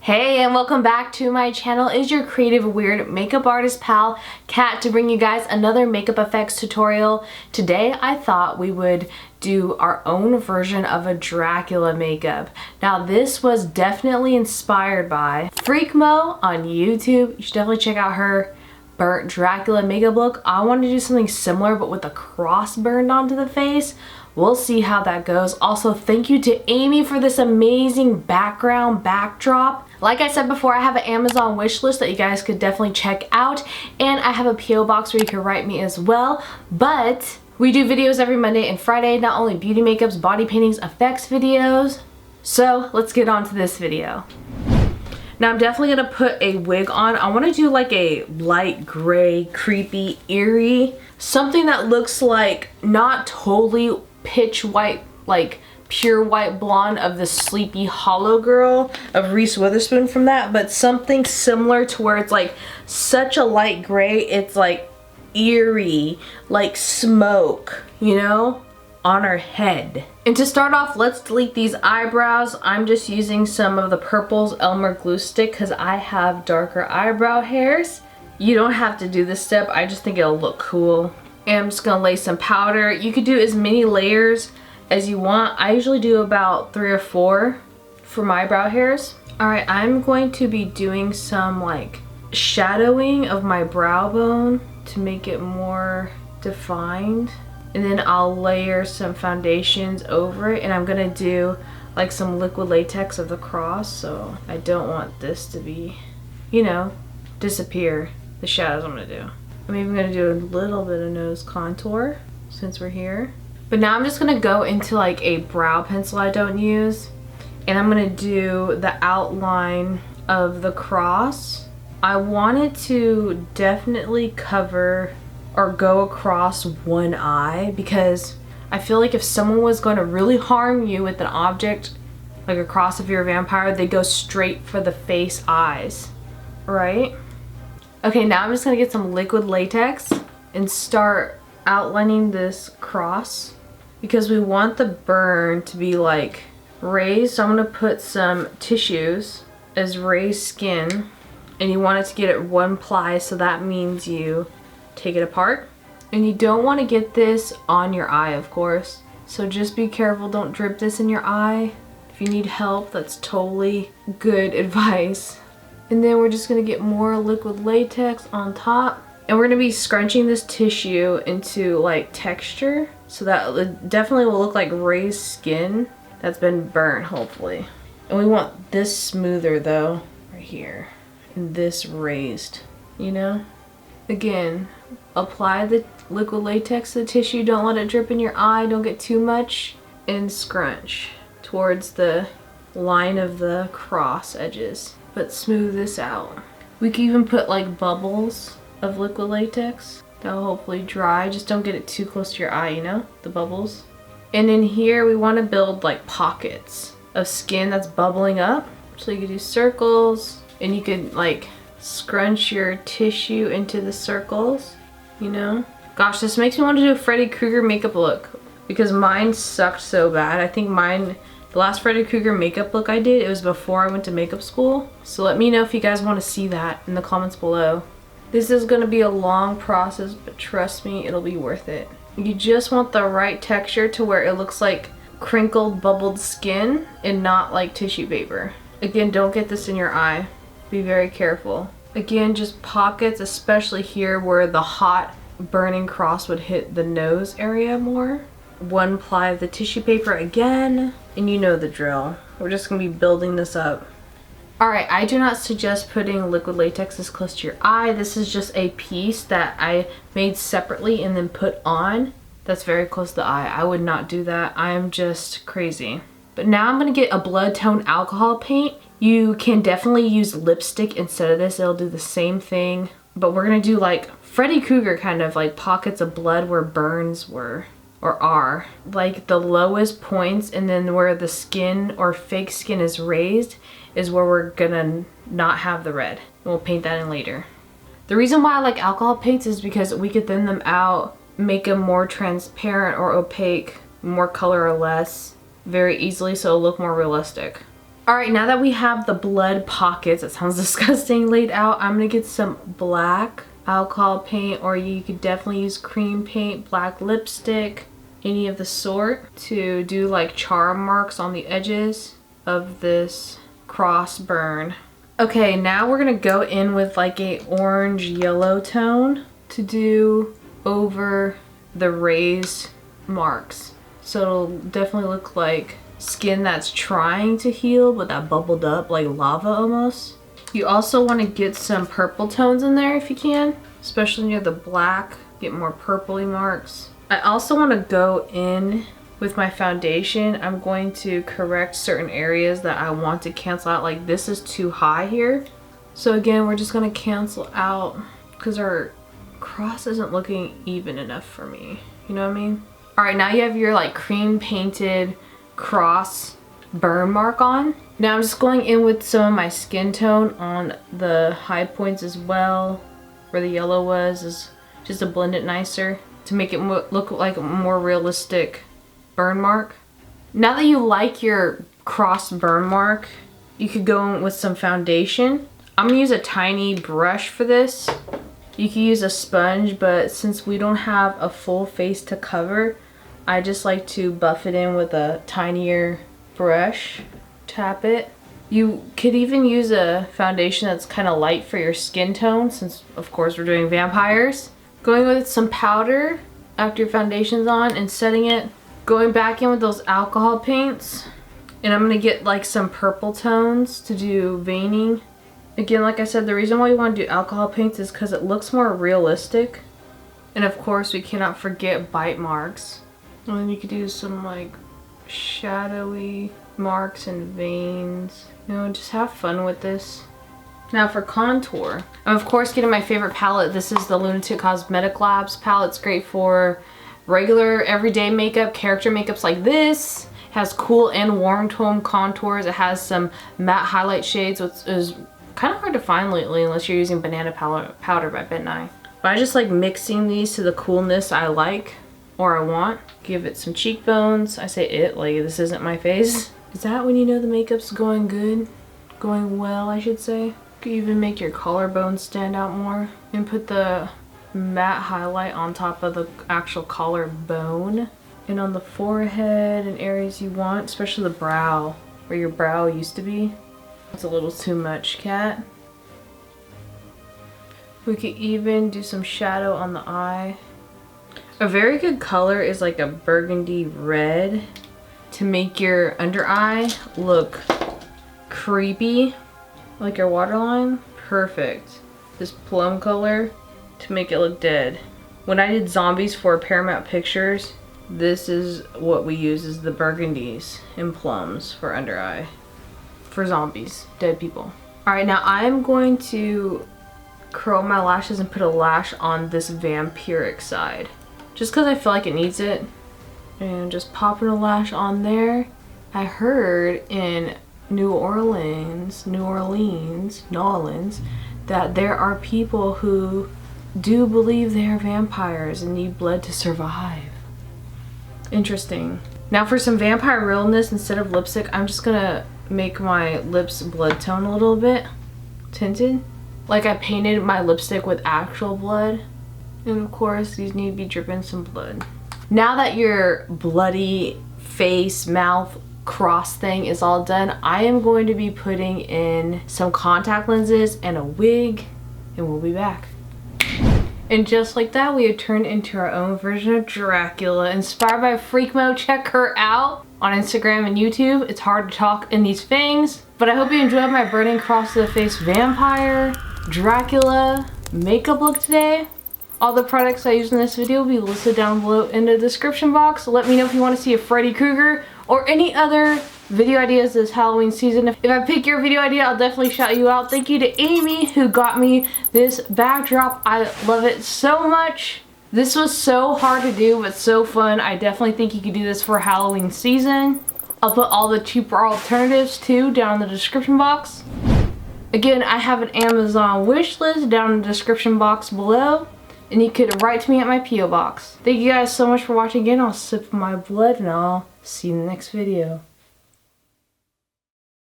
Hey, and welcome back to my channel. It's your creative weird makeup artist pal, Kat, to bring you guys another makeup effects tutorial. Today I thought we would do our own version of a Dracula makeup. Now this was definitely inspired by Mo on YouTube. You should definitely check out her burnt Dracula makeup look. I wanted to do something similar but with a cross burned onto the face. We'll see how that goes. Also, thank you to Amy for this amazing background backdrop. Like I said before, I have an Amazon wish list that you guys could definitely check out. And I have a PO box where you can write me as well. But we do videos every Monday and Friday, not only beauty makeups, body paintings, effects videos. So let's get on to this video. Now I'm definitely gonna put a wig on. I wanna do like a light gray, creepy, eerie, something that looks like not totally pitch white, like pure white blonde of the Sleepy Hollow girl of Reese Witherspoon from that, but something similar to where it's like such a light gray, it's like eerie, like smoke, you know, on her head. And to start off, let's delete these eyebrows. I'm just using some of the Purple's Elmer glue stick because I have darker eyebrow hairs. You don't have to do this step, I just think it'll look cool. And I'm just gonna lay some powder. You could do as many layers as you want. I usually do about 3 or 4 for my eyebrow hairs. Alright, I'm going to be doing some like shadowing of my brow bone to make it more defined. And then I'll layer some foundations over it, and I'm gonna do like some liquid latex of the cross, so I don't want this to be, you know, disappear, the shadows I'm gonna do. I'm even gonna do a little bit of nose contour since we're here. But now I'm just gonna go into like a brow pencil I don't use, and I'm gonna do the outline of the cross. I wanted to definitely cover or go across one eye because I feel like if someone was going to really harm you with an object, like a cross if you're a vampire, they go straight for the face eyes, right? Okay, now I'm just gonna get some liquid latex and start outlining this cross because we want the burn to be like raised. So I'm gonna put some tissues as raised skin, and you want it to get it one ply, so that means you take it apart. And you don't want to get this on your eye, of course, so just be careful, don't drip this in your eye. If you need help, that's totally good advice. And then we're just gonna get more liquid latex on top, and we're gonna be scrunching this tissue into like texture so that it definitely will look like raised skin that's been burnt, hopefully. And we want this smoother though, right here, and this raised, you know? Again, apply the liquid latex to the tissue, don't let it drip in your eye, don't get too much, and scrunch towards the line of the cross edges. But smooth this out. We can even put like bubbles of liquid latex. That'll hopefully dry. Just don't get it too close to your eye, you know, the bubbles. And in here we want to build like pockets of skin that's bubbling up. So you could do circles, and you could like scrunch your tissue into the circles, you know. Gosh, this makes me want to do a Freddy Krueger makeup look because mine sucked so bad. I think mine, the last Freddy Krueger makeup look I did, it was before I went to makeup school. So let me know if you guys want to see that in the comments below. This is going to be a long process, but trust me, it'll be worth it. You just want the right texture to where it looks like crinkled, bubbled skin and not like tissue paper. Again, don't get this in your eye. Be very careful. Again, just pockets, especially here where the hot burning cross would hit the nose area more. One ply of the tissue paper again, and you know the drill. We're just gonna be building this up. Alright, I do not suggest putting liquid latex this close to your eye. This is just a piece that I made separately and then put on. That's very close to the eye. I would not do that. I am just crazy. But now I'm gonna get a blood tone alcohol paint. You can definitely use lipstick instead of this. It'll do the same thing. But we're gonna do like Freddy Krueger kind of like pockets of blood where burns were. Or are, like the lowest points, and then where the skin or fake skin is raised is where we're gonna not have the red. We'll paint that in later. The reason why I like alcohol paints is because we could thin them out, make them more transparent or opaque, more color or less, very easily, so it'll look more realistic. Alright, now that we have the blood pockets, that sounds disgusting, laid out, I'm gonna get some black alcohol paint, or you could definitely use cream paint, black lipstick, any of the sort, to do like char marks on the edges of this cross burn. Okay, now we're gonna go in with like a orange yellow tone to do over the raised marks. So it'll definitely look like skin that's trying to heal, but that bubbled up like lava almost. You also want to get some purple tones in there if you can, especially near the black, get more purpley marks. I also want to go in with my foundation. I'm going to correct certain areas that I want to cancel out, like this is too high here. So again, we're just going to cancel out because our cross isn't looking even enough for me. You know what I mean? Alright, now you have your like cream painted cross burn mark on. Now I'm just going in with some of my skin tone on the high points as well, where the yellow was, is just to blend it nicer, to make it look like a more realistic burn mark. Now that you like your cross burn mark, you could go in with some foundation. I'm gonna use a tiny brush for this. You could use a sponge, but since we don't have a full face to cover, I just like to buff it in with a tinier brush. Tap it. You could even use a foundation that's kind of light for your skin tone, since of course we're doing vampires. Going with some powder after your foundation's on and setting it. Going back in with those alcohol paints. And I'm going to get like some purple tones to do veining. Again, like I said, the reason why you want to do alcohol paints is because it looks more realistic. And of course we cannot forget bite marks. And then you could do some like shadowy marks and veins. You know, just have fun with this. Now for contour, I'm of course getting my favorite palette. This is the Lunatic Cosmetic Labs palette. It's great for regular everyday makeup, character makeups like this. It has cool and warm tone contours. It has some matte highlight shades, which is kind of hard to find lately unless you're using Banana Powder by Ben Nye. But I just like mixing these to the coolness I like or I want. Give it some cheekbones. I say it like this isn't my face. Is that when you know the makeup's going good? Going well, I should say. You could even make your collarbone stand out more and put the matte highlight on top of the actual collarbone and on the forehead and areas you want, especially the brow, where your brow used to be. It's a little too much, cat. We could even do some shadow on the eye. A very good color is like a burgundy red to make your under eye look creepy, like your waterline. Perfect. This plum color to make it look dead. When I did zombies for Paramount Pictures, this is what we use, is the burgundies and plums for under eye. For zombies, dead people. Alright, now I'm going to curl my lashes and put a lash on this vampiric side. Just because I feel like it needs it. And just popping a lash on there. I heard in New Orleans, that there are people who do believe they are vampires and need blood to survive. Interesting. Now for some vampire realness, instead of lipstick, I'm just gonna make my lips blood tone a little bit tinted. Like I painted my lipstick with actual blood. And of course these need to be dripping some blood. Now that your bloody face, mouth, cross thing is all done, I am going to be putting in some contact lenses and a wig, and we'll be back. And just like that, we have turned into our own version of Dracula, inspired by Freakmo. Check her out on Instagram and YouTube. It's hard to talk in these fangs, but I hope you enjoyed my burning cross to the face vampire Dracula makeup look today. All the products I used in this video will be listed down below in the description box. Let me know if you want to see a Freddy Krueger or any other video ideas this Halloween season. If I pick your video idea, I'll definitely shout you out. Thank you to Amy who got me this backdrop. I love it so much. This was so hard to do, but so fun. I definitely think you could do this for Halloween season. I'll put all the cheaper alternatives too down in the description box. Again, I have an Amazon wish list down in the description box below. And you could write to me at my P.O. box. Thank you guys so much for watching again. I'll sip my blood and I'll see you in the next video.